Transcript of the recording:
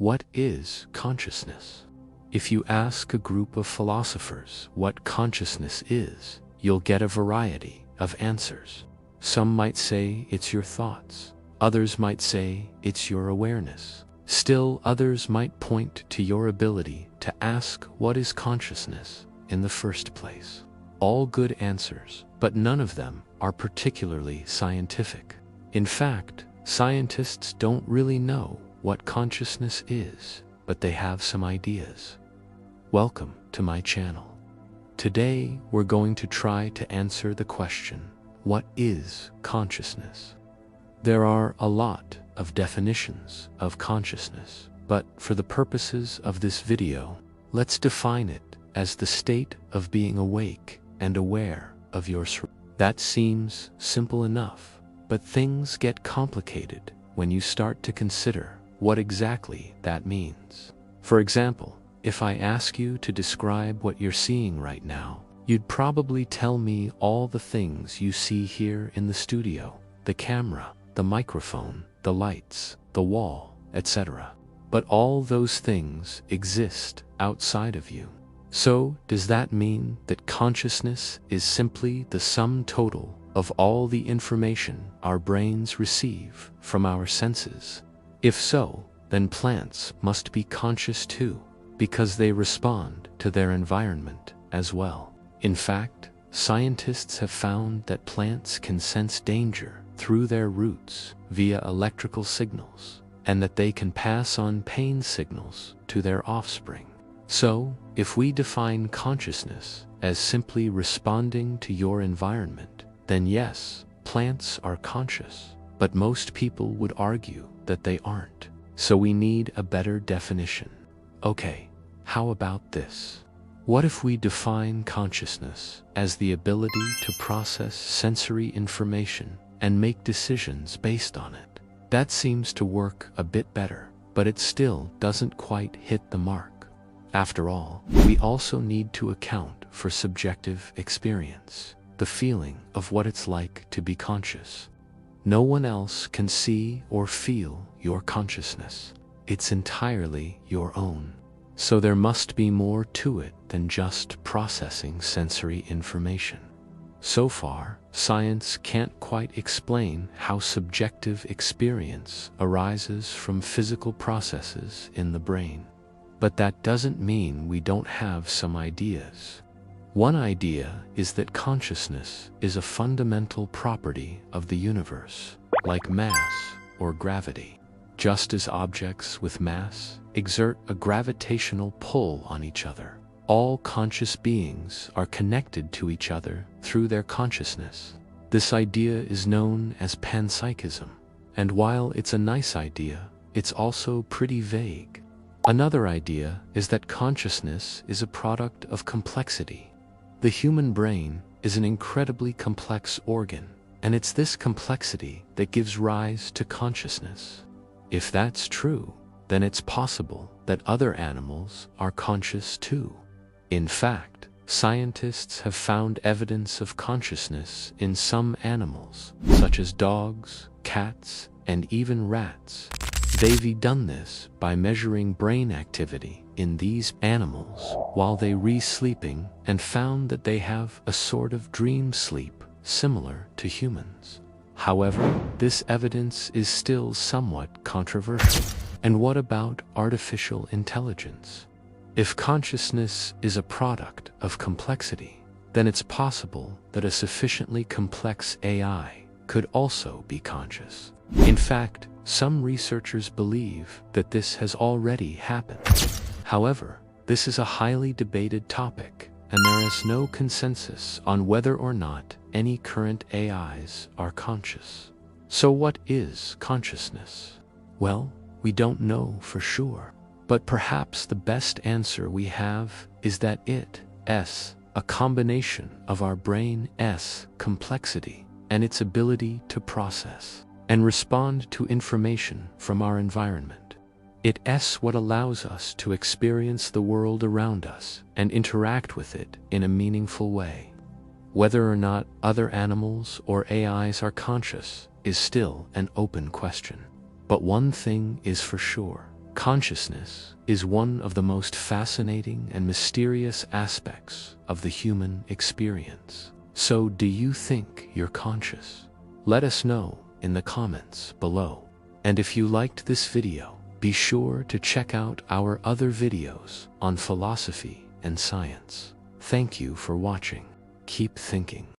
what is consciousness? If you ask a group of philosophers what consciousness is, you'll get a variety of answers. Some might say it's your thoughts. Others might say it's your awareness. Still others might point to your ability to ask what is consciousness in the first place. All good answers, but none of them are particularly scientific. In fact, scientists don't really know what consciousness is, but they have some ideas. Welcome to my channel. Today we're going to try to answer the question, what is consciousness? There are a lot of definitions of consciousness, but for the purposes of this video, let's define it as the state of being awake and aware of your surroundings. That seems simple enough, but things get complicated when you start to consider what exactly that means. For example, if I ask you to describe what you're seeing right now, you'd probably tell me all the things you see here in the studio, the camera, the microphone, the lights, the wall, etc. But all those things exist outside of you. So, does that mean that consciousness is simply the sum total of all the information our brains receive from our senses? If so, then plants must be conscious too, because they respond to their environment as well. In fact, scientists have found that plants can sense danger through their roots via electrical signals, and that they can pass on pain signals to their offspring. So, if we define consciousness as simply responding to your environment, then yes, plants are conscious, but most people would argue that they aren't. So we need a better definition. Okay, how about this? What if we define consciousness as the ability to process sensory information and make decisions based on it? That seems to work a bit better, but it still doesn't quite hit the mark. After all, we also need to account for subjective experience, the feeling of what it's like to be conscious. No one else can see or feel your consciousness. It's entirely your own. So there must be more to it than just processing sensory information. So far, science can't quite explain how subjective experience arises from physical processes in the brain. But that doesn't mean we don't have some ideas. One idea is that consciousness is a fundamental property of the universe, like mass or gravity. Just as objects with mass exert a gravitational pull on each other, all conscious beings are connected to each other through their consciousness. This idea is known as Pansychism, and while it's a nice idea, it's also pretty vague. Another idea is that consciousness is a product of complexity. The human brain is an incredibly complex organ, and it's this complexity that gives rise to consciousness. If that's true, then it's possible that other animals are conscious too. In fact, scientists have found evidence of consciousness in some animals, such as dogs, cats, and even rats. They've done this by measuring brain activity in these animals while they re-sleeping and found that they have a sort of dream sleep similar to humans. However, this evidence is still somewhat controversial. And what about artificial intelligence? If consciousness is a product of complexity, then it's possible that a sufficiently complex AI could also be conscious. In fact, some researchers believe that this has already happened. However, this is a highly debated topic, and there is no consensus on whether or not any current AIs are conscious. So what is consciousness? Well, we don't know for sure, but perhaps the best answer we have is that it's a combination of our brain's complexity and its ability to process and respond to information from our environment. It's what allows us to experience the world around us and interact with it in a meaningful way. Whether or not other animals or AIs are conscious is still an open question. But one thing is for sure, Consciousness is one of the most fascinating and mysterious aspects of the human experience. So, do you think you're conscious? Let us know in the comments below. And if you liked this video, be sure to check out our other videos on philosophy and science. Thank you for watching. Keep thinking.